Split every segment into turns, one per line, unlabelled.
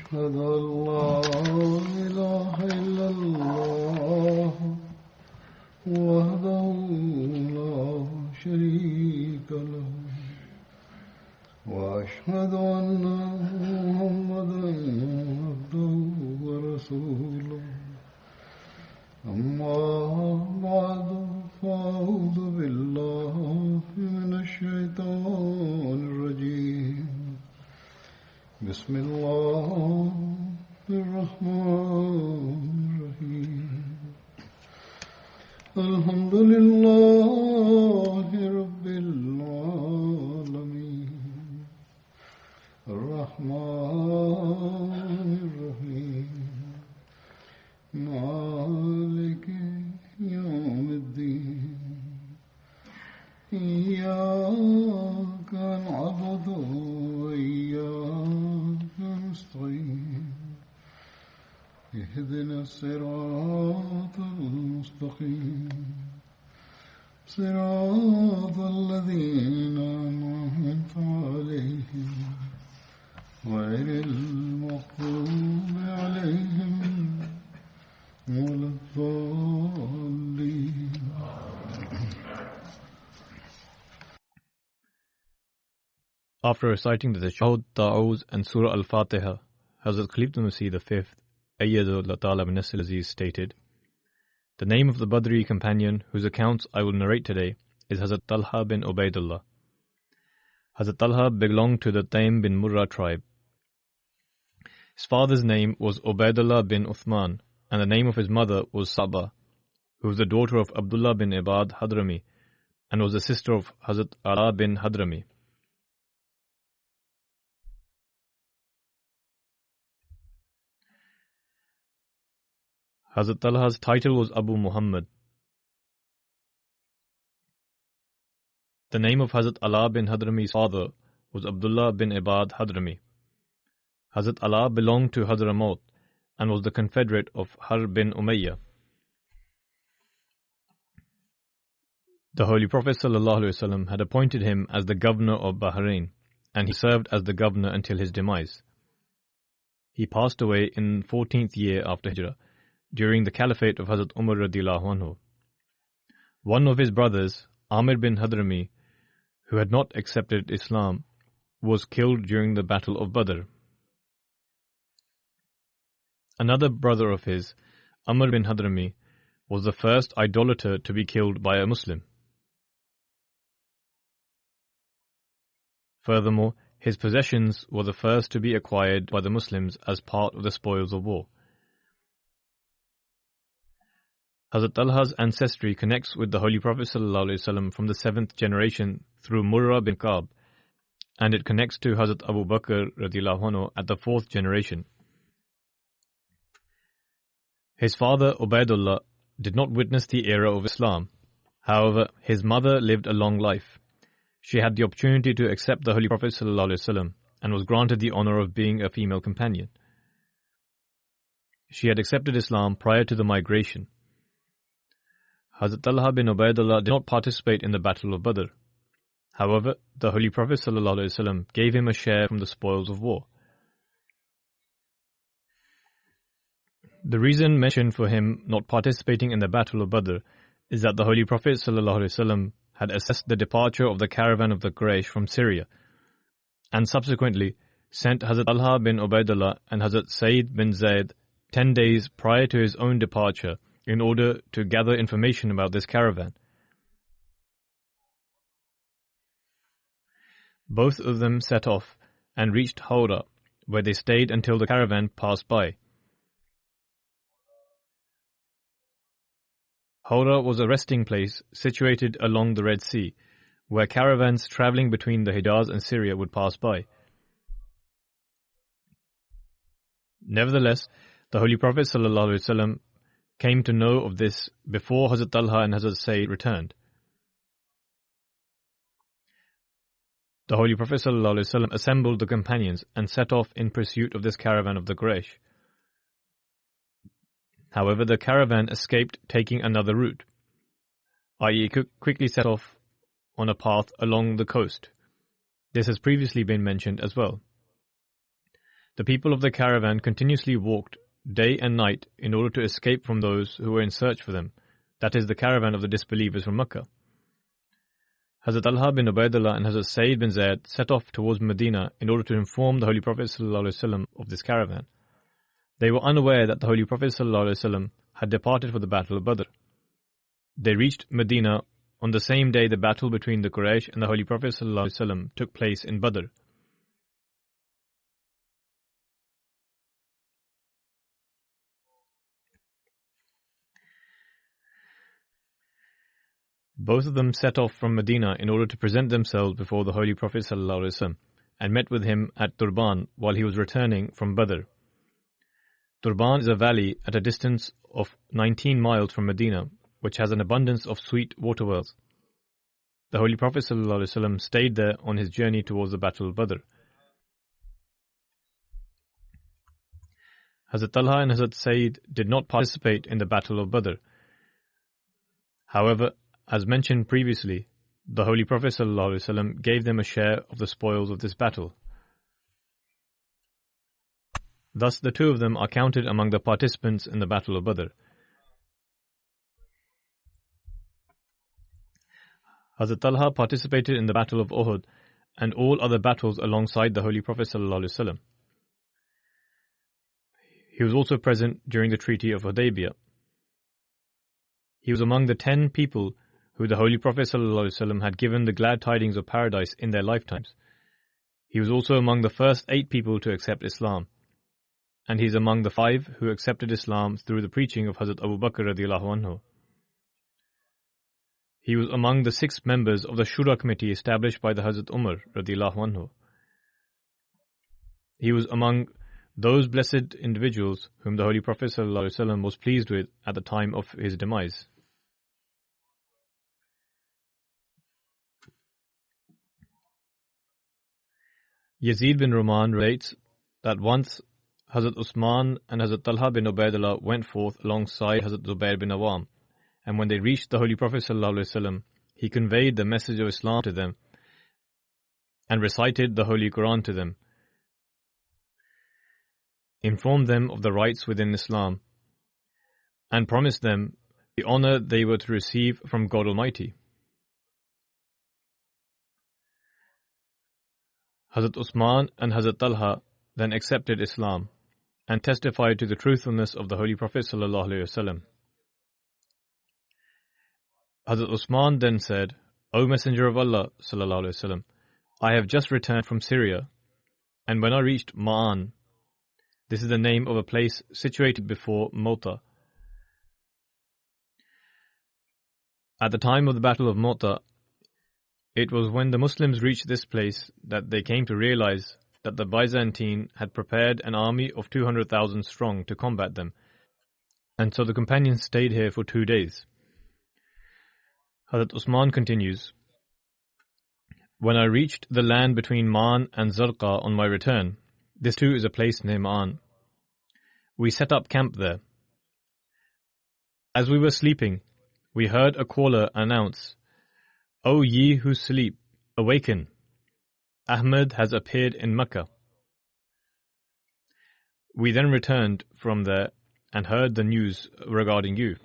أشهد أن لا إله إلا الله وحده لا شريك له وأشهد أن محمدا عبده ورسوله أما بعد فأعوذ بالله من الشيطان الرجيم بسم الله الرحمن الرحيم الحمد لله رب العالمين الرحمن الرحيم مالك يوم الدين إياك نعبد وإياك نستعين اهدنا الصراط المستقيم صراط الذين أنعمت عليهم غير المغضوب عليهم ولا الضالين.
After reciting the Tashahhud, Ta'awuz and Surah Al-Fatiha, Hazrat Khalifatul Masih V, Ayyadullah Ta'ala bin Nasir Aziz stated, the name of the Badri companion whose accounts I will narrate today is Hazrat Talha bin Ubaidullah. Hazrat Talha belonged to the Taym bin Murrah tribe. His father's name was Ubaidullah bin Uthman, and the name of his mother was Saba, who was the daughter of Abdullah bin Ibad Hadrami, and was the sister of Hazrat Ala bin Hadrami. Hazrat Talha's title was Abu Muhammad. The name of Hazrat Ala bin Hadrami's father was Abdullah bin Ibad Hadrami. Hazrat Ala belonged to Hadramaut and was the confederate of Harb bin Umayyah. The Holy Prophet ﷺ had appointed him as the governor of Bahrain, and he served as the governor until his demise. He passed away in the 14th year after Hijrah, during the caliphate of Hazrat Umar radiyallahu anhu. One of his brothers, Amir bin Hadrami, who had not accepted Islam, was killed during the Battle of Badr. Another brother of his, Amr bin Hadrami, was the first idolater to be killed by a Muslim. Furthermore, his possessions were the first to be acquired by the Muslims as part of the spoils of war. Hazrat Talha's ancestry connects with the Holy Prophet ﷺ from the 7th generation through Murrah bin Ka'b, and it connects to Hazrat Abu Bakr radiyallahu anhu at the 4th generation. His father, Ubaidullah, did not witness the era of Islam. However, his mother lived a long life. She had the opportunity to accept the Holy Prophet ﷺ and was granted the honor of being a female companion. She had accepted Islam prior to the migration. Hazrat Talha bin Ubaidullah did not participate in the Battle of Badr. However, the Holy Prophet ﷺ gave him a share from the spoils of war. The reason mentioned for him not participating in the Battle of Badr is that the Holy Prophet ﷺ had assessed the departure of the caravan of the Quraysh from Syria, and subsequently sent Hazrat Talha bin Ubaidullah and Hazrat Sayyid bin Zayd 10 days prior to his own departure in order to gather information about this caravan. Both of them set off and reached Hawra, where they stayed until the caravan passed by. Hawra was a resting place situated along the Red Sea, where caravans traveling between the Hijaz and Syria would pass by. Nevertheless, the Holy Prophet ﷺ came to know of this before Hazrat Talha and Hazrat Sayyid returned. The Holy Prophet ﷺ assembled the companions and set off in pursuit of this caravan of the Quraysh. However, the caravan escaped taking another route, i.e. quickly set off on a path along the coast. This has previously been mentioned as well. The people of the caravan continuously walked day and night in order to escape from those who were in search for them, that is, the caravan of the disbelievers from Makkah. Hazrat Talha bin Ubaidullah and Hazrat Sayyid bin Zayd set off towards Medina in order to inform the Holy Prophet ﷺ of this caravan. They were unaware that the Holy Prophet ﷺ had departed for the Battle of Badr. They reached Medina on the same day the battle between the Quraysh and the Holy Prophet ﷺ took place in Badr. Both of them set off from Medina in order to present themselves before the Holy Prophet ﷺ and met with him at Turban while he was returning from Badr. Turban is a valley at a distance of 19 miles from Medina, which has an abundance of sweet water wells. The Holy Prophet ﷺ stayed there on his journey towards the Battle of Badr. Hazrat Talha and Hazrat Sayyid did not participate in the Battle of Badr. However, as mentioned previously, the Holy Prophet ﷺ gave them a share of the spoils of this battle. Thus, the two of them are counted among the participants in the Battle of Badr. Hazrat Talha participated in the Battle of Uhud and all other battles alongside the Holy Prophet ﷺ. He was also present during the Treaty of Hudaybiyah. He was among the 10 people who the Holy Prophet ﷺ had given the glad tidings of paradise in their lifetimes. He was also among the first 8 people to accept Islam, and he is among the 5 who accepted Islam through the preaching of Hazrat Abu Bakr radiallahu anhu. He was among the 6 members of the Shura committee established by the Hazrat Umar radiallahu anhu. He was among those blessed individuals whom the Holy Prophet ﷺ was pleased with at the time of his demise. Yazid bin Ruman relates that once Hazrat Usman and Hazrat Talha bin Ubaidullah went forth alongside Hazrat Zubair bin Awam, and when they reached the Holy Prophet ﷺ, he conveyed the message of Islam to them and recited the Holy Quran to them, informed them of the rights within Islam, and promised them the honor they were to receive from God Almighty. Hazrat Usman and Hazrat Talha then accepted Islam and testified to the truthfulness of the Holy Prophet ﷺ. Hazrat Usman then said, "O Messenger of Allah ﷺ, I have just returned from Syria, and when I reached Ma'an," this is the name of a place situated before Mota. At the time of the Battle of Mota, it was when the Muslims reached this place that they came to realize that the Byzantine had prepared an army of 200,000 strong to combat them, and so the companions stayed here for 2 days. Hazrat Usman continues, "When I reached the land between Ma'an and Zarqa on my return, this too is a place near Ma'an, we set up camp there. As we were sleeping, we heard a caller announce, 'O ye who sleep, awaken! Ahmed has appeared in Mecca.' We then returned from there and heard the news regarding you."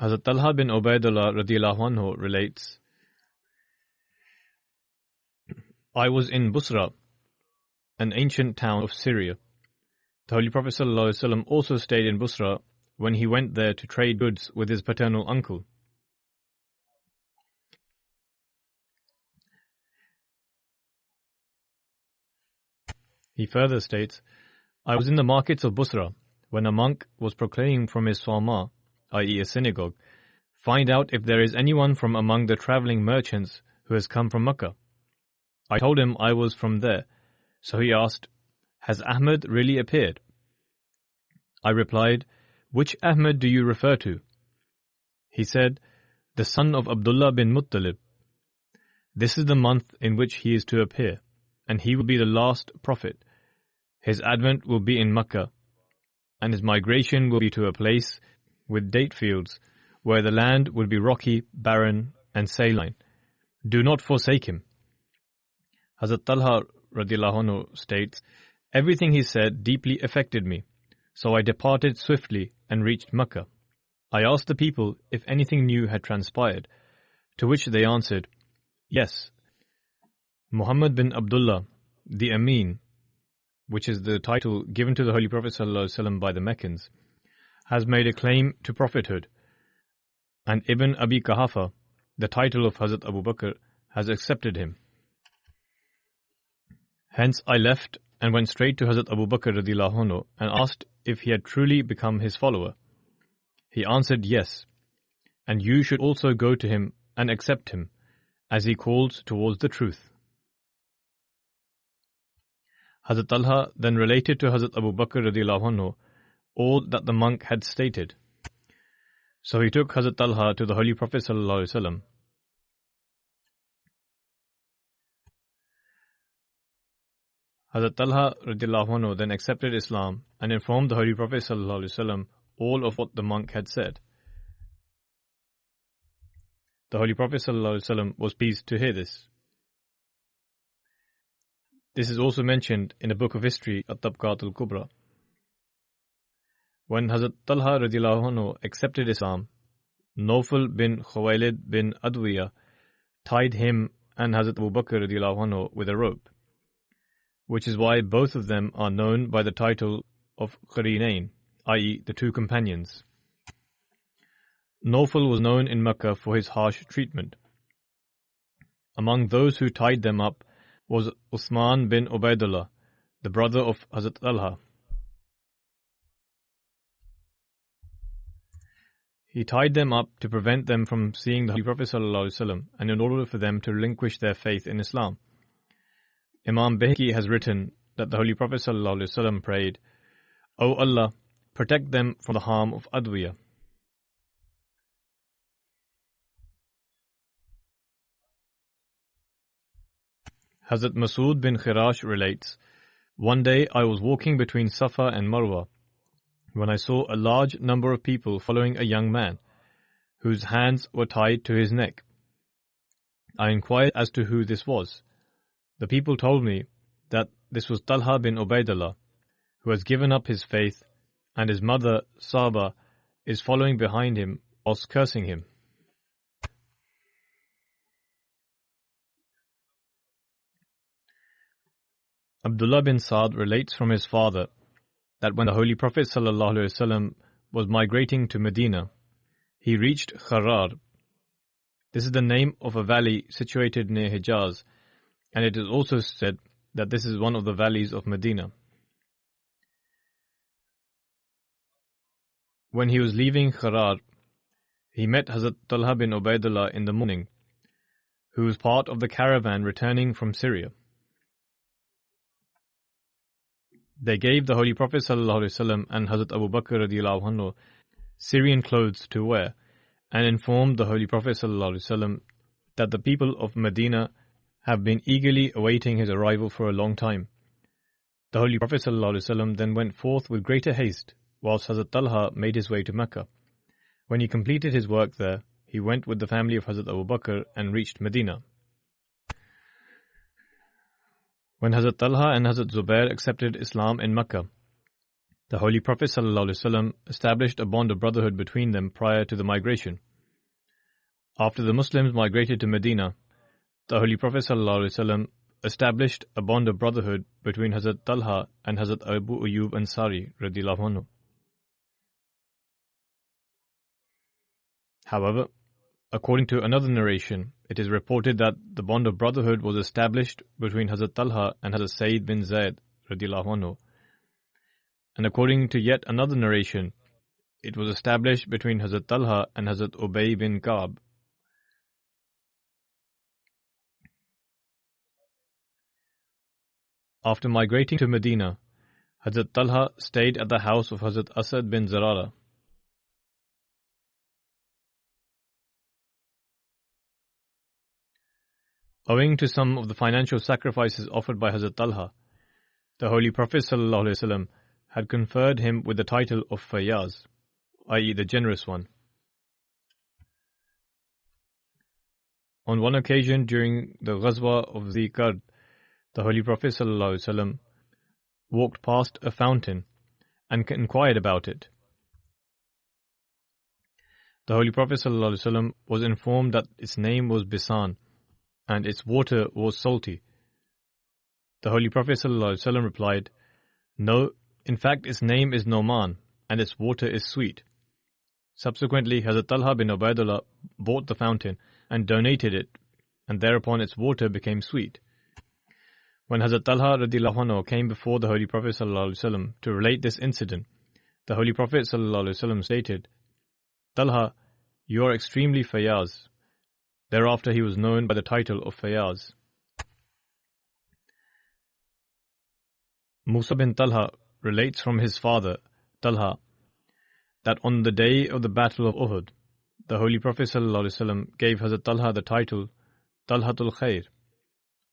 Hazrat Talha bin Ubaidullah radiallahu anhu relates, "I was in Busra, an ancient town of Syria. The Holy Prophet ﷺ also stayed in Busra when he went there to trade goods with his paternal uncle. He further states, "I was in the markets of Busra when a monk was proclaiming from his Sawma, i.e. a synagogue, 'Find out if there is anyone from among the travelling merchants who has come from Makkah.' I told him I was from there. So he asked, 'Has Ahmed really appeared?' I replied, 'Which Ahmed do you refer to?' He said, 'The son of Abdullah bin Muttalib. This is the month in which he is to appear, and he will be the last prophet. His advent will be in Makkah, and his migration will be to a place with date fields, where the land will be rocky, barren, and saline. Do not forsake him.' Hazrat Talha radiallahu anhu states, "Everything he said deeply affected me, so I departed swiftly and reached Makkah. I asked the people if anything new had transpired, to which they answered, 'Yes, Muhammad bin Abdullah, the Amin,' which is the title given to the Holy Prophet ﷺ by the Meccans, has made a claim to prophethood, and Ibn Abi Quhafa, the title of Hazrat Abu Bakr, has accepted him. Hence I left and went straight to Hazrat Abu Bakr radiallahu anhu and asked if he had truly become his follower. He answered, 'Yes, and you should also go to him and accept him, as he calls towards the truth.' Hazrat Talha then related to Hazrat Abu Bakr radiallahu anhu all that the monk had stated. So he took Hazrat Talha to the Holy Prophet sallallahu alaihi wasallam. Hazrat Talha radiallahu anhu then accepted Islam and informed the Holy Prophet sallallahu alaihi wasallam all of what the monk had said. The Holy Prophet sallallahu alaihi wasallam was pleased to hear this. This is also mentioned in a book of history, At-Tabqat al-Kubra. When Hazrat Talha radiallahu anhu accepted Islam, Nawfal bin Khuwaylid bin Adwiya tied him and Hazrat Abu Bakr radiallahu anhu with a rope, which is why both of them are known by the title of Qarinain, i.e. the two companions. Nawfal was known in Makkah for his harsh treatment. Among those who tied them up was Uthman bin Ubaidullah, the brother of Hazrat Talha. He tied them up to prevent them from seeing the Holy Prophet ﷺ and in order for them to relinquish their faith in Islam. Imam Bayhaqi has written that the Holy Prophet ﷺ prayed, "O Allah, protect them from the harm of Adwiya." Hazrat Masood bin Khirash relates, "One day I was walking between Safa and Marwa when I saw a large number of people following a young man whose hands were tied to his neck. I inquired as to who this was. The people told me that this was Talha bin Ubaidullah, who has given up his faith, and his mother, Saba, is following behind him whilst cursing him." Abdullah bin Saad relates from his father that when the Holy Prophet ﷺ was migrating to Medina, he reached Kharar. This is the name of a valley situated near Hijaz, and it is also said that this is one of the valleys of Medina. When he was leaving Kharar, he met Hazrat Talha bin Ubaidullah in the morning, who was part of the caravan returning from Syria. They gave the Holy Prophet ﷺ and Hazrat Abu Bakr radiallahu anhu Syrian clothes to wear and informed the Holy Prophet ﷺ that the people of Medina have been eagerly awaiting his arrival for a long time. The Holy Prophet ﷺ then went forth with greater haste, whilst Hazrat Talha made his way to Mecca. When he completed his work there, he went with the family of Hazrat Abu Bakr and reached Medina. When Hazrat Talha and Hazrat Zubair accepted Islam in Mecca, the Holy Prophet ﷺ established a bond of brotherhood between them prior to the migration. After the Muslims migrated to Medina, the Holy Prophet ﷺ established a bond of brotherhood between Hazrat Talha and Hazrat Abu Ayyub Ansari radiallahu anhu. However, according to another narration, it is reported that the bond of brotherhood was established between Hazrat Talha and Hazrat Sayyid bin Zayd radiallahu anhu. And according to yet another narration, it was established between Hazrat Talha and Hazrat Ubay bin Ka'b. After migrating to Medina, Hazrat Talha stayed at the house of Hazrat Asad bin Zarara. Owing to some of the financial sacrifices offered by Hazrat Talha, the Holy Prophet ﷺ had conferred him with the title of Fayyaz, i.e. the generous one. On one occasion during the Ghazwa of Zikard, the Holy Prophet ﷺ walked past a fountain and inquired about it. The Holy Prophet ﷺ was informed that its name was Bisan and its water was salty. The Holy Prophet ﷺ replied, "No, in fact its name is Noman and its water is sweet." Subsequently, Hazrat Talha bin Ubaidullah bought the fountain and donated it, and thereupon its water became sweet. When Hazrat Talha radhiyallahu anhu came before the Holy Prophet ﷺ to relate this incident, the Holy Prophet ﷺ stated, "Talha, you are extremely Fayaz." Thereafter he was known by the title of Fayaz. Musa bin Talha relates from his father, Talha, that on the day of the Battle of Uhud, the Holy Prophet ﷺ gave Hazrat Talha the title Talhatul Khair,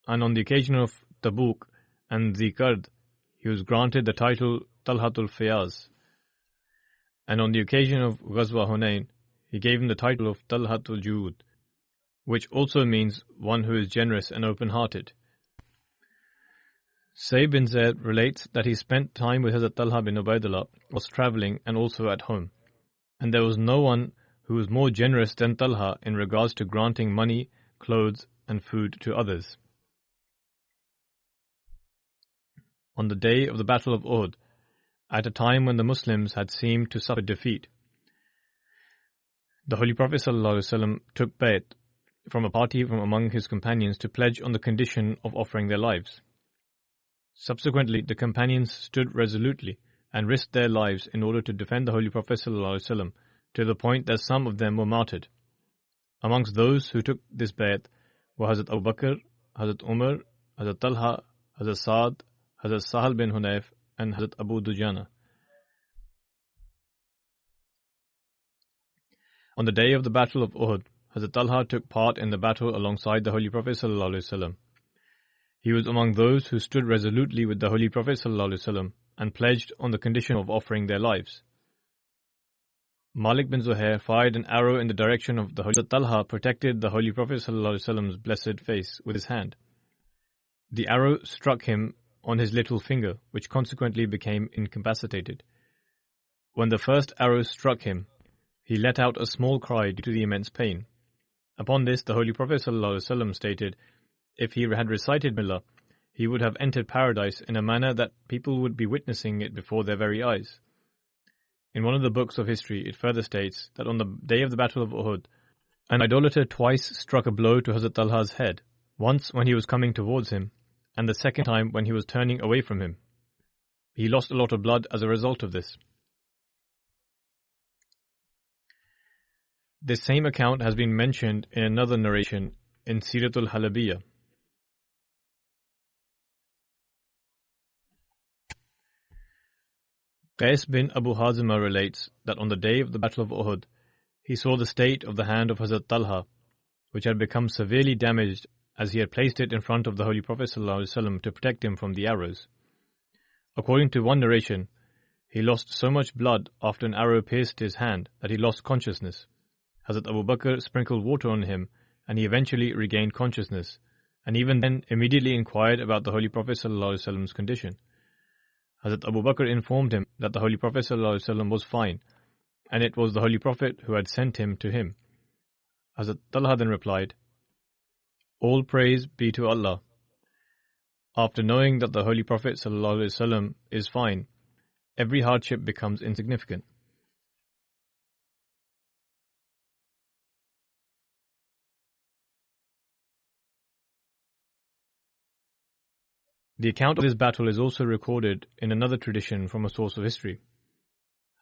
and on the occasion of Tabuk and Ziqard, he was granted the title Talhatul Fayaz, and on the occasion of Ghazwa Hunain, he gave him the title of Talhatul Juud, which also means one who is generous and open-hearted. Sayyid bin Zayd relates that he spent time with Hazrat Talha bin Ubaidullah, was travelling and also at home, and there was no one who was more generous than Talha in regards to granting money, clothes and food to others. On the day of the Battle of Uhud, at a time when the Muslims had seemed to suffer defeat, the Holy Prophet ﷺ took bayt from a party from among his companions to pledge on the condition of offering their lives. Subsequently, the companions stood resolutely and risked their lives in order to defend the Holy Prophet ﷺ, to the point that some of them were martyred. Amongst those who took this bayt were Hazrat Abu Bakr, Hazrat Umar, Hazrat Talha, Hazrat Saad, Hazrat Sahal bin Hunayf and Hazrat Abu Dujana. On the day of the Battle of Uhud, Hazrat Talha took part in the battle alongside the Holy Prophet ﷺ. He was among those who stood resolutely with the Holy Prophet ﷺ and pledged on the condition of offering their lives. Malik bin Zuhair fired an arrow in the direction of the Holy Talha protected the Holy Prophet ﷺ's blessed face with his hand. The arrow struck him on his little finger, which consequently became incapacitated. When the first arrow struck him, he let out a small cry due to the immense pain. Upon this, the Holy Prophet ﷺ stated, if he had recited Bismillah, he would have entered paradise in a manner that people would be witnessing it before their very eyes. In one of the books of history, it further states that on the day of the Battle of Uhud, an idolater twice struck a blow to Hazrat Talha's head, once when he was coming towards him, and the second time when he was turning away from him. He lost a lot of blood as a result of this. This same account has been mentioned in another narration in Siratul Halabiyah. Qais bin Abu Hazimah relates that on the day of the Battle of Uhud, he saw the state of the hand of Hazrat Talha, which had become severely damaged as he had placed it in front of the Holy Prophet ﷺ to protect him from the arrows. According to one narration, he lost so much blood after an arrow pierced his hand that he lost consciousness. Hazrat Abu Bakr sprinkled water on him and he eventually regained consciousness, and even then immediately inquired about the Holy Prophet ﷺ's condition. Hazrat Abu Bakr informed him that the Holy Prophet ﷺ was fine, and it was the Holy Prophet who had sent him to him. Hazrat Talha then replied, "All praise be to Allah. After knowing that the Holy Prophet ﷺ is fine, every hardship becomes insignificant." The account of this battle is also recorded in another tradition from a source of history.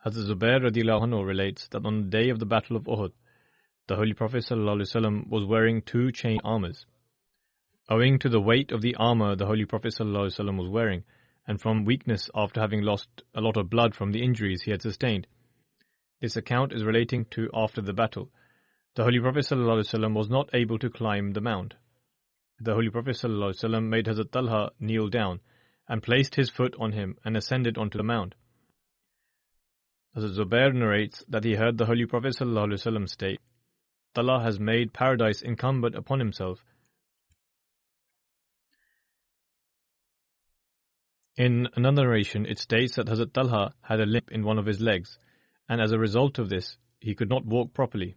Hazrat Zubair radhiyallahu anhu relates that on the day of the Battle of Uhud, the Holy Prophet ﷺ was wearing 2 chain armors. Owing to the weight of the armor the Holy Prophet ﷺ was wearing, and from weakness after having lost a lot of blood from the injuries he had sustained. This account is relating to after the battle. The Holy Prophet ﷺ was not able to climb the mount. The Holy Prophet ﷺ made Hazrat Talha kneel down and placed his foot on him and ascended onto the mount. Hazrat Zubair narrates that he heard the Holy Prophet ﷺ state, "Talha has made paradise incumbent upon himself." In another narration, it states that Hazrat Talha had a limp in one of his legs, and as a result of this, he could not walk properly.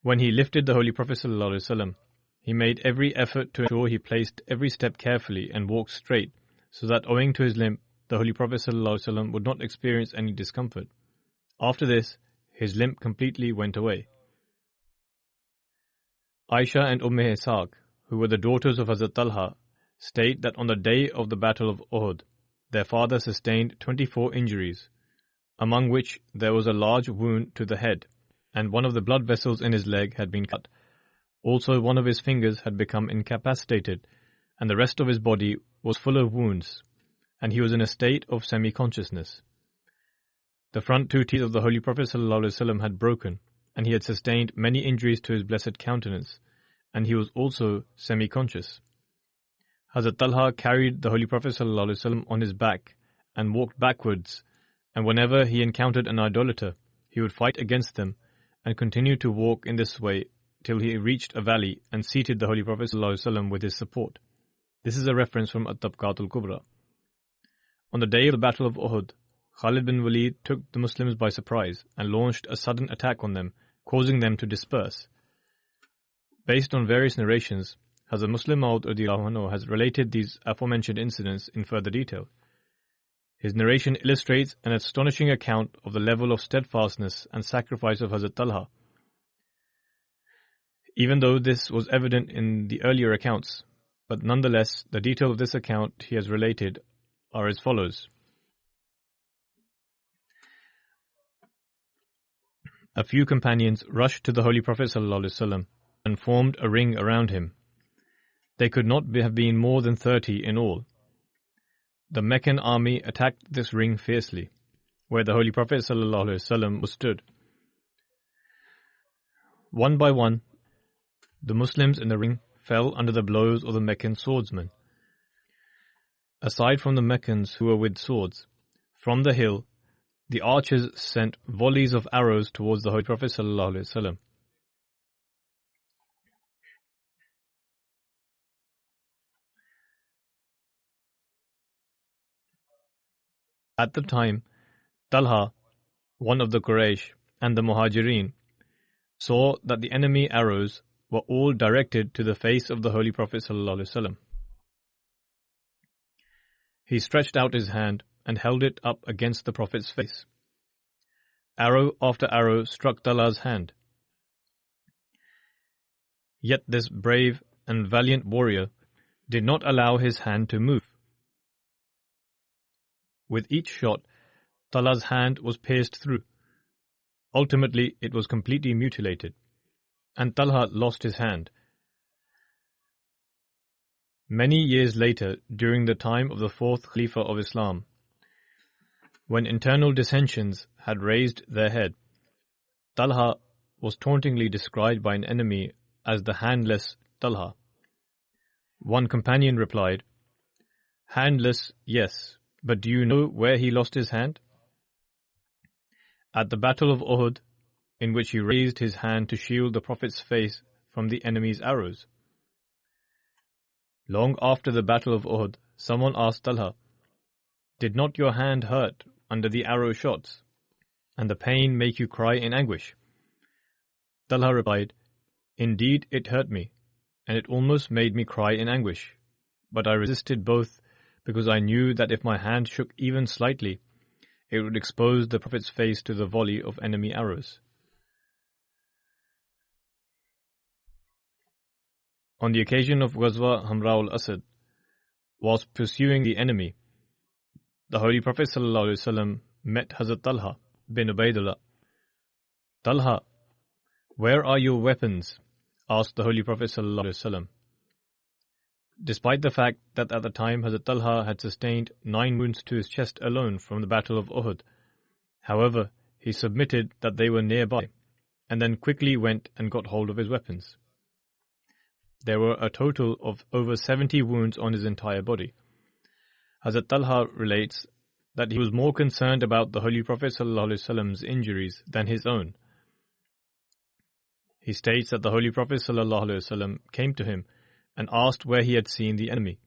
When he lifted the Holy Prophet ﷺ, he made every effort to ensure he placed every step carefully and walked straight, so that owing to his limp, the Holy Prophet ﷺ would not experience any discomfort. After this, his limp completely went away. Aisha and Ishaq, who were the daughters of Hazrat Talha, state that on the day of the Battle of Uhud, their father sustained 24 injuries, among which there was a large wound to the head, and one of the blood vessels in his leg had been cut. Also, one of his fingers had become incapacitated, and the rest of his body was full of wounds, and he was in a state of semi-consciousness. The front two teeth of the Holy Prophet ﷺ had broken, and he had sustained many injuries to his blessed countenance, and he was also semi-conscious. Hazrat Talha carried the Holy Prophet ﷺ on his back and walked backwards, and whenever he encountered an idolater, he would fight against them and continue to walk in this way till he reached a valley and seated the Holy Prophet ﷺ with his support. This is a reference from At-Tabaqatul Kubra. On the day of the Battle of Uhud, Khalid bin Walid took the Muslims by surprise and launched a sudden attack on them, causing them to disperse. Based on various narrations, Hazrat Muslim Maud has related these aforementioned incidents in further detail. His narration illustrates an astonishing account of the level of steadfastness and sacrifice of Hazrat Talha. Even though this was evident in the earlier accounts, but nonetheless, the detail of this account he has related are as follows. A few companions rushed to the Holy Prophet ﷺ and formed a ring around him. They could not have been more than 30 in all. The Meccan army attacked this ring fiercely, where the Holy Prophet ﷺ was stood. One by one, the Muslims in the ring fell under the blows of the Meccan swordsmen. Aside from the Meccans who were with swords, from the hill, the archers sent volleys of arrows towards the Holy Prophet ﷺ. At the time, Talha, one of the Quraysh, and the Muhajirin saw that the enemy arrows were all directed to the face of the Holy Prophet ﷺ. He stretched out his hand and held it up against the Prophet's face. Arrow after arrow struck Talha's hand. Yet this brave and valiant warrior did not allow his hand to move. With each shot, Talha's hand was pierced through. Ultimately, it was completely mutilated, and Talha lost his hand. Many years later, during the time of the fourth Khalifa of Islam, when internal dissensions had raised their head, Talha was tauntingly described by an enemy as the handless Talha. One companion replied, "Handless, yes, but do you know where he lost his hand?" At the Battle of Uhud, in which he raised his hand to shield the Prophet's face from the enemy's arrows. Long after the Battle of Uhud, someone asked Talha, "Did not your hand hurt under the arrow shots, and the pain make you cry in anguish?" Talha replied, "Indeed it hurt me, and it almost made me cry in anguish, but I resisted both because I knew that if my hand shook even slightly, it would expose the Prophet's face to the volley of enemy arrows." On the occasion of Ghazwa Hamra al-Asad, whilst pursuing the enemy, the Holy Prophet ﷺ met Hazrat Talha bin Ubaidullah. "Talha, where are your weapons?" asked the Holy Prophet ﷺ. Despite the fact that at the time Hazrat Talha had sustained 9 wounds to his chest alone from the Battle of Uhud, however, he submitted that they were nearby, and then quickly went and got hold of his weapons. There were a total of over 70 wounds on his entire body. Hazrat Talha relates that he was more concerned about the Holy Prophet ﷺ's injuries than his own. He states that the Holy Prophet ﷺ came to him and asked where he had seen the enemy.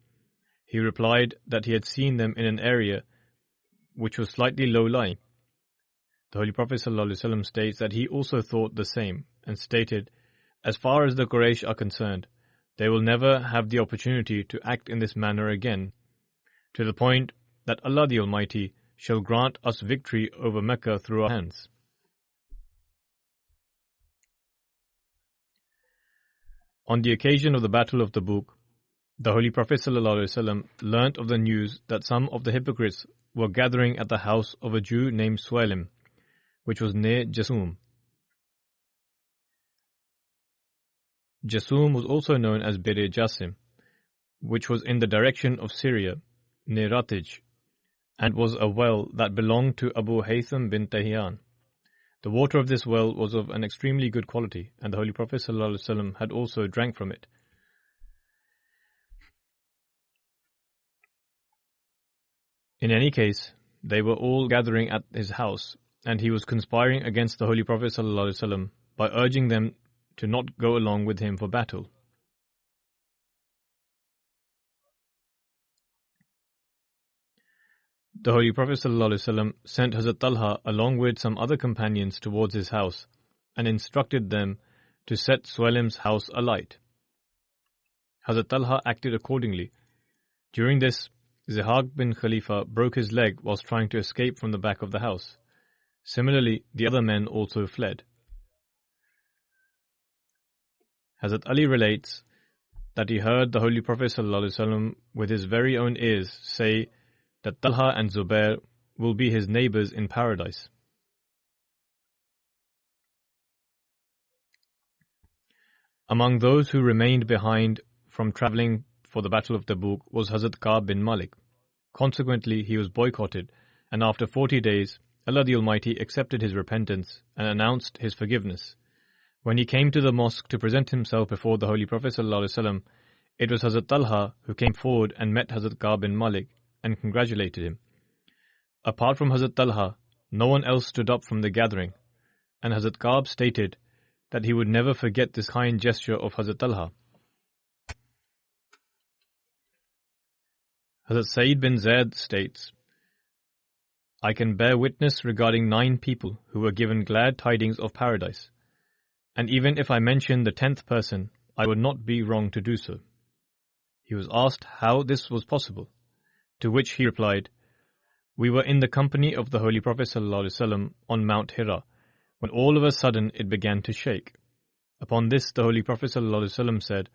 He replied that he had seen them in an area which was slightly low-lying. The Holy Prophet ﷺ states that he also thought the same and stated, "As far as the Quraysh are concerned, they will never have the opportunity to act in this manner again, to the point that Allah the Almighty shall grant us victory over Mecca through our hands." On the occasion of the Battle of Tabuk, the Holy Prophet ﷺ learnt of the news that some of the hypocrites were gathering at the house of a Jew named Suaylim, which was near Jasum. Jasum was also known as Bir Jasim, which was in the direction of Syria, near Ratij, and was a well that belonged to Abu Haytham bin Tayyan. The water of this well was of an extremely good quality, and the Holy Prophet ﷺ had also drank from it. In any case, they were all gathering at his house, and he was conspiring against the Holy Prophet ﷺ by urging them to not go along with him for battle. The Holy Prophet ﷺ sent Hazrat Talha along with some other companions towards his house and instructed them to set Suaylim's house alight. Hazrat Talha acted accordingly. During this, Zihaq bin Khalifa broke his leg whilst trying to escape from the back of the house. Similarly, the other men also fled. Hazrat Ali relates that he heard the Holy Prophet ﷺ with his very own ears say that Talha and Zubair will be his neighbors in paradise. Among those who remained behind from travelling for the Battle of Tabuk was Hazrat Ka'b bin Malik. Consequently, he was boycotted, and after 40 days, Allah the Almighty accepted his repentance and announced his forgiveness. When he came to the mosque to present himself before the Holy Prophet ﷺ, it was Hazrat Talha who came forward and met Hazrat Ka'b bin Malik and congratulated him. Apart from Hazrat Talha, no one else stood up from the gathering, and Hazrat Ka'b stated that he would never forget this kind gesture of Hazrat Talha. Hazrat Sayyid bin Zaid states, "I can bear witness regarding 9 people who were given glad tidings of paradise, and even if I mention the 10th person, I would not be wrong to do so." He was asked how this was possible, to which he replied, "We were in the company of the Holy Prophet ﷺ on Mount Hira, when all of a sudden it began to shake. Upon this the Holy Prophet ﷺ said,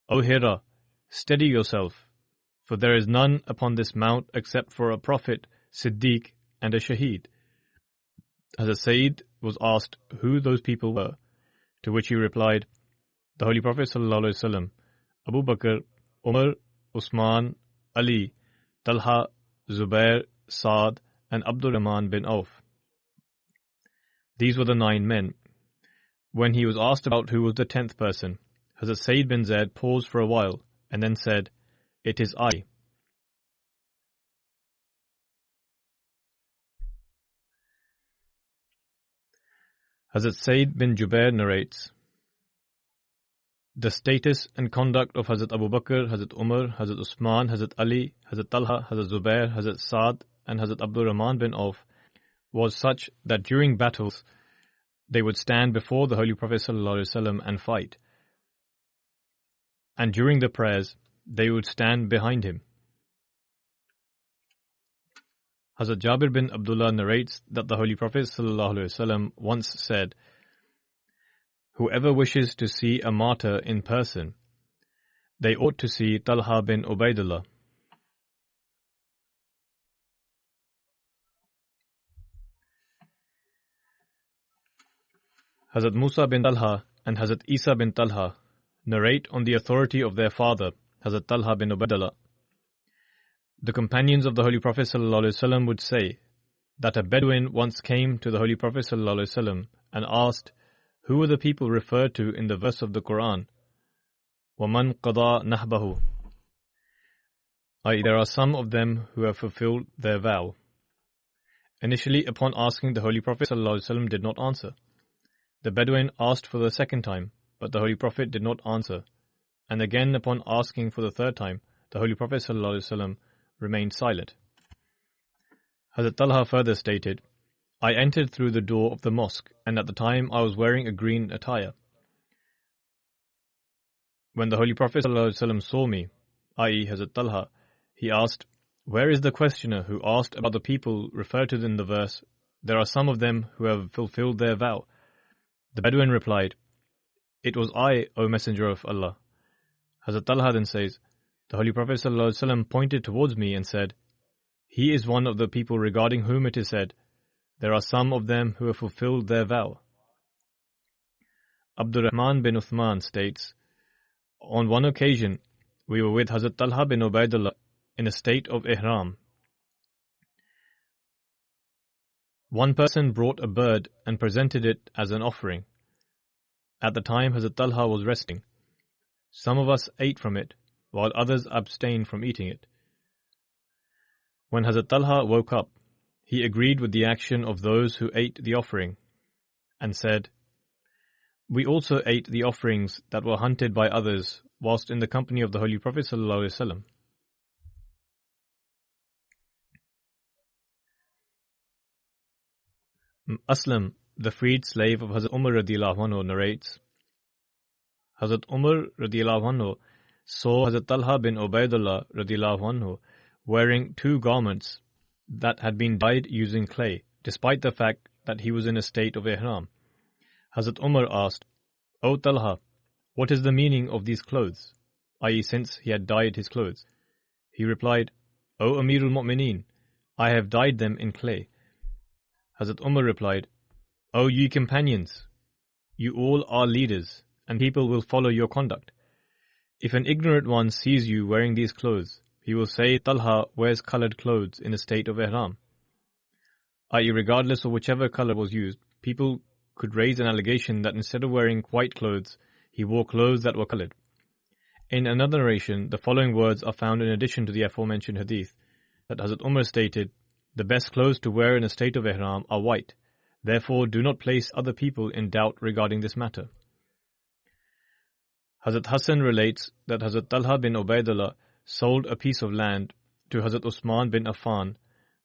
'O Hira, steady yourself, for there is none upon this mount except for a Prophet, Siddiq, and a Shaheed.' Hazrat Sayyid was asked who those people were, to which he replied, 'The Holy Prophet ﷺ, Abu Bakr, Umar, Usman, Ali, Talha, Zubair, Saad, and Abdul Rahman bin Auf.' These were the 9 men. When he was asked about who was the 10th person, Hazrat Sayyid bin Zaid paused for a while and then said, 'It is I.'" Hazrat Sayyid bin Jubair narrates, "The status and conduct of Hazrat Abu Bakr, Hazrat Umar, Hazrat Usman, Hazrat Ali, Hazrat Talha, Hazrat Zubair, Hazrat Saad, and Hazrat Abdul Rahman bin Auf was such that during battles they would stand before the Holy Prophet ﷺ and fight, and during the prayers they would stand behind him." Hazrat Jabir bin Abdullah narrates that the Holy Prophet ﷺ once said, "Whoever wishes to see a martyr in person, they ought to see Talha bin Ubaidullah." Hazrat Musa bin Talha and Hazrat Isa bin Talha narrate on the authority of their father, Hazrat Talha bin Ubaidullah. The companions of the Holy Prophet ﷺ would say that a Bedouin once came to the Holy Prophet ﷺ and asked, "Who are the people referred to in the verse of the Quran, وَمَنْ قَضَى نَحْبَهُ?" i.e., there are some of them who have fulfilled their vow. Initially, upon asking, the Holy Prophet ﷺ did not answer. The Bedouin asked for the second time, but the Holy Prophet did not answer. And again, upon asking for the third time, the Holy Prophet ﷺ remained silent. Hazrat Talha further stated, I entered through the door of the mosque, and at the time I was wearing a green attire. When the Holy Prophet ﷺ saw me, i.e. Hazrat Talha, he asked, where is the questioner who asked about the people referred to in the verse, there are some of them who have fulfilled their vow? The Bedouin replied, it was I, O Messenger of Allah. Hazrat Talha then says, the Holy Prophet ﷺ pointed towards me and said, he is one of the people regarding whom it is said, there are some of them who have fulfilled their vow. Abdurrahman bin Uthman states, on one occasion, we were with Hazrat Talha bin Ubaidullah in a state of ihram. One person brought a bird and presented it as an offering. At the time, Hazrat Talha was resting. Some of us ate from it, while others abstained from eating it. When Hazrat Talha woke up, he agreed with the action of those who ate the offering and said, we also ate the offerings that were hunted by others whilst in the company of the Holy Prophet ﷺ. Aslam, the freed slave of Hazrat Umar radiyallahu anhu, narrates, Hazrat Umar radiyallahu anhu saw Hazrat Talha bin Ubaidullah radiyallahu anhu wearing two garments that had been dyed using clay, despite the fact that he was in a state of ihram. Hazrat Umar asked, O Talha, what is the meaning of these clothes? i.e. since he had dyed his clothes. He replied, O Amirul Mu'mineen, I have dyed them in clay. Hazrat Umar replied, O ye companions, you all are leaders, and people will follow your conduct. If an ignorant one sees you wearing these clothes, he will say Talha wears colored clothes in a state of ihram. i.e. regardless of whichever color was used, people could raise an allegation that instead of wearing white clothes, he wore clothes that were colored. In another narration, the following words are found in addition to the aforementioned hadith, that Hazrat Umar stated, the best clothes to wear in a state of ihram are white. Therefore, do not place other people in doubt regarding this matter. Hazrat Hassan relates that Hazrat Talha bin Ubaidullah sold a piece of land to Hazrat Usman bin Affan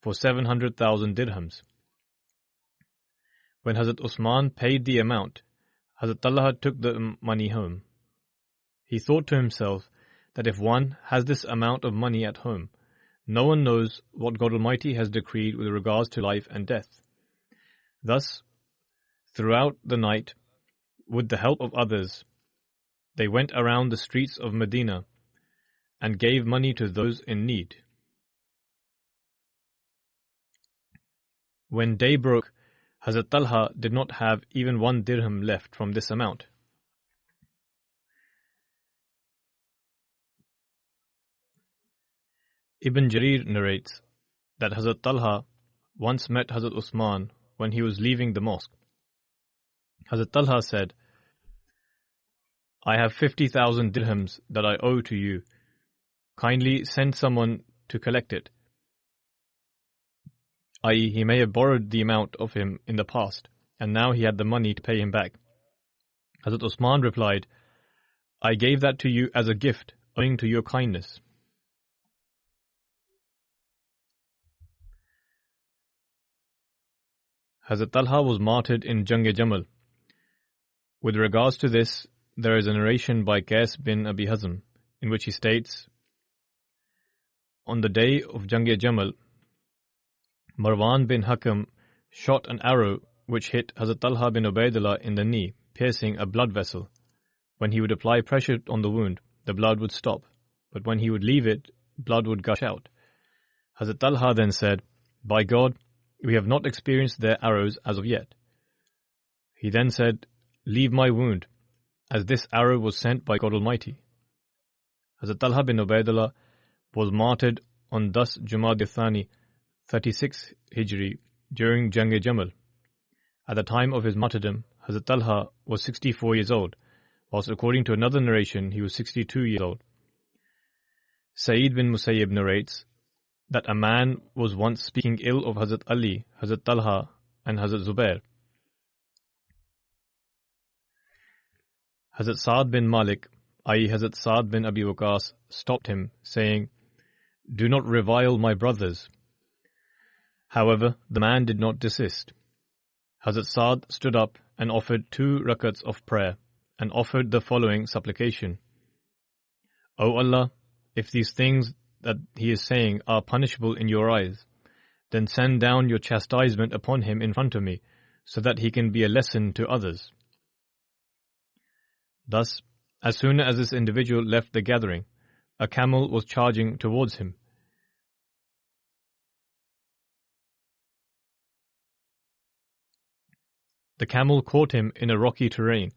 for 700,000 dirhams. When Hazrat Usman paid the amount, Hazrat Talha took the money home. He thought to himself that if one has this amount of money at home, no one knows what God Almighty has decreed with regards to life and death. Thus, throughout the night, with the help of others, they went around the streets of Medina and gave money to those in need. When day broke, Hazrat Talha did not have even 1 dirham left from this amount. Ibn Jarir narrates that Hazrat Talha once met Hazrat Usman when he was leaving the mosque. Hazrat Talha said, I have 50,000 dirhams that I owe to you. Kindly send someone to collect it. i.e. he may have borrowed the amount of him in the past, and now he had the money to pay him back. Hazrat Usman replied, I gave that to you as a gift, owing to your kindness. Hazrat Talha was martyred in Jang-e-Jamal. With regards to this, there is a narration by Qais bin Abi Hazm, in which he states, on the day of Jang-e-Jamal, Marwan bin Hakam shot an arrow which hit Hazrat Talha bin Ubaidullah in the knee, piercing a blood vessel. When he would apply pressure on the wound, the blood would stop, but when he would leave it, blood would gush out. Hazrat Talha then said, By God, we have not experienced their arrows as of yet. He then said, Leave my wound, as this arrow was sent by God Almighty. Hazrat Talha bin Ubaidullah was martyred on Das Jumad Thani 36 Hijri during Jang-e-Jamal. At the time of his martyrdom, Hazrat Talha was 64 years old, whilst according to another narration, he was 62 years old. Sa'id bin Musayyib narrates that a man was once speaking ill of Hazrat Ali, Hazrat Talha, and Hazrat Zubair. Hazrat Sa'ad bin Malik, i.e. Hazrat Sa'd bin Abi Waqqas, stopped him, saying, "Do not revile my brothers." However, the man did not desist. Hazrat Sa'd stood up and offered 2 rakats of prayer and offered the following supplication: "O Allah, if these things that he is saying are punishable in your eyes, then send down your chastisement upon him in front of me, so that he can be a lesson to others." Thus, as soon as this individual left the gathering, a camel was charging towards him. The camel caught him in a rocky terrain,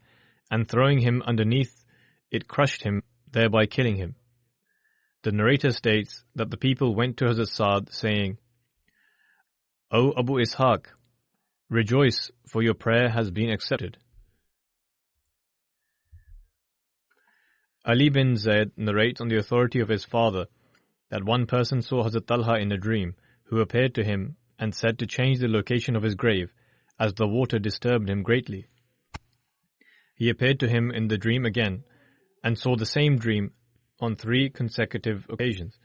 and throwing him underneath, it crushed him, thereby killing him. The narrator states that the people went to Hazrat Sa'd saying, "O Abu Ishaq, rejoice, for your prayer has been accepted." Ali bin Zayd narrates on the authority of his father that one person saw Hazrat Talha in a dream, who appeared to him and said to change the location of his grave, as the water disturbed him greatly. He appeared to him in the dream again, and saw the same dream on 3 consecutive occasions.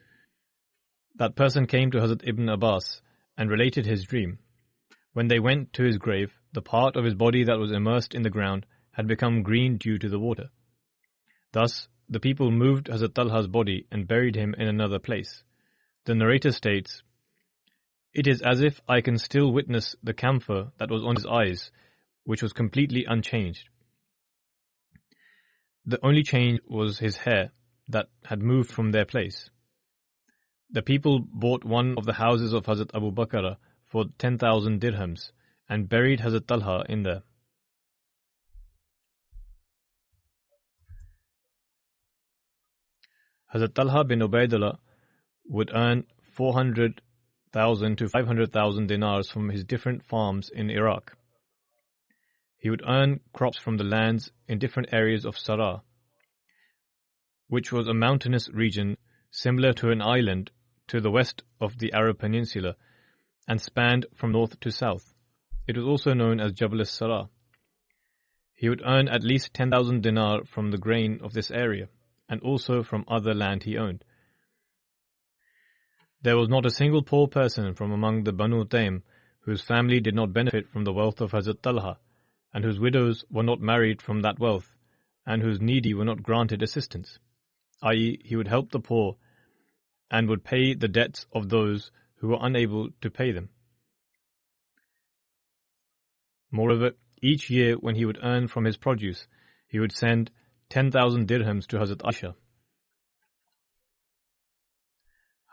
That person came to Hazrat Ibn Abbas and related his dream. When they went to his grave, the part of his body that was immersed in the ground had become green due to the water. Thus, the people moved Hazrat Talha's body and buried him in another place. The narrator states, "It is as if I can still witness the camphor that was on his eyes, which was completely unchanged. The only change was his hair that had moved from their place." The people bought one of the houses of Hazrat Abu Bakr for 10,000 dirhams and buried Hazrat Talha in there. Hazrat Talha bin Ubaidullah would earn 400,000 to 500,000 dinars from his different farms in Iraq. He would earn crops from the lands in different areas of Sara, which was a mountainous region similar to an island to the west of the Arab Peninsula and spanned from north to south. It was also known as Jabal as-Sara. He would earn at least 10,000 dinar from the grain of this area and also from other land he owned. There was not a single poor person from among the Banu Taym whose family did not benefit from the wealth of Hazrat Talha, and whose widows were not married from that wealth, and whose needy were not granted assistance, i.e., he would help the poor and would pay the debts of those who were unable to pay them. Moreover, each year when he would earn from his produce, he would send 10,000 dirhams to Hazrat Aisha.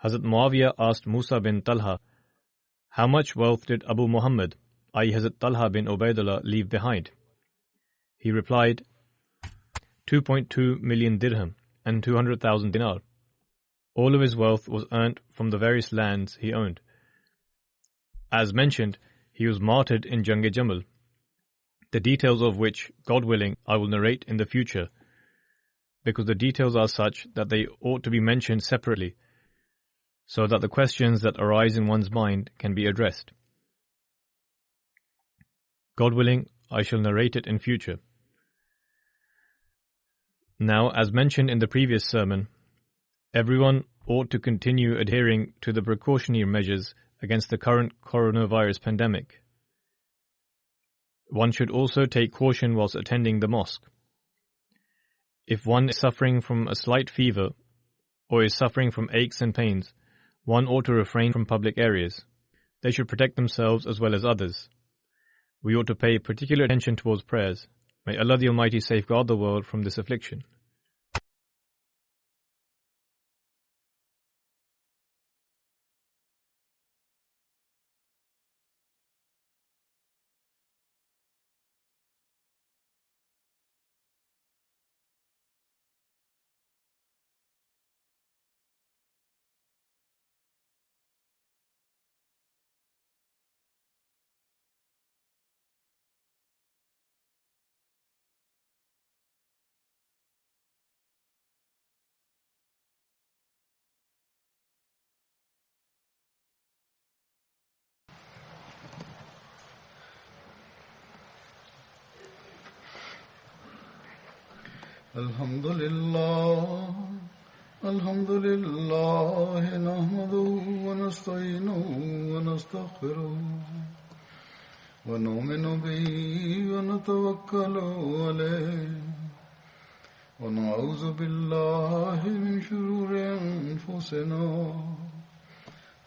Hazrat Muawiyah asked Musa bin Talha, "How much wealth did Abu Muhammad, i.e. Hazrat Talha bin Ubaidullah, leave behind?" He replied, 2.2 million dirham and 200,000 dinar. All of his wealth was earned from the various lands he owned. As mentioned, he was martyred in Jang-e-Jamal, the details of which, God willing, I will narrate in the future, because the details are such that they ought to be mentioned separately, so that the questions that arise in one's mind can be addressed. God willing, I shall narrate it in future. Now, as mentioned in the previous sermon, everyone ought to continue adhering to the precautionary measures against the current coronavirus pandemic. One should also take caution whilst attending the mosque. If one is suffering from a slight fever or is suffering from aches and pains, one ought to refrain from public areas. They should protect themselves as well as others. We ought to pay particular attention towards prayers. May Allah the Almighty safeguard the world from this affliction.
الحمد لله نحمده ونستعينه ونستغفره ونؤمن به ونتوكل عليه ونعوذ بالله من شرور أنفسنا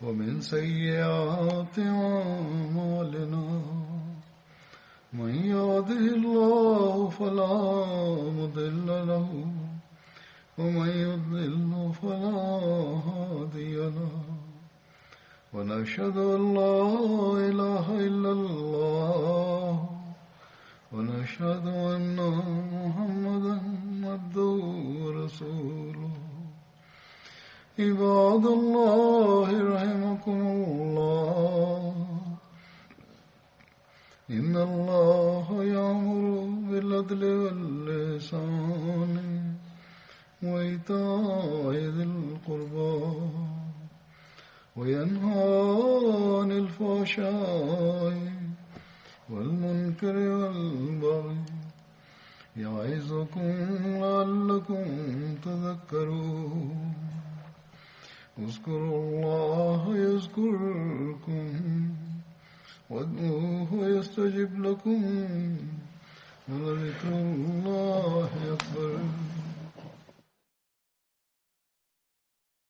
ومن سيئات أعمالنا من يهده الله فلا مضل له ومن يضلل فلا هادي له ونشهد أن لا إله إلا الله ونشهد أن محمدا عبده ورسوله عباد الله رحمكم الله إن الله يأمر بالعدل والإحسان وإيتاء ذي القربى وينهى عن الفحشاء والمنكر والبغي يعظكم لعلكم تذكرون اذكروا الله يذكركم وادعوه يستجب لكم ولذكر الله أكبر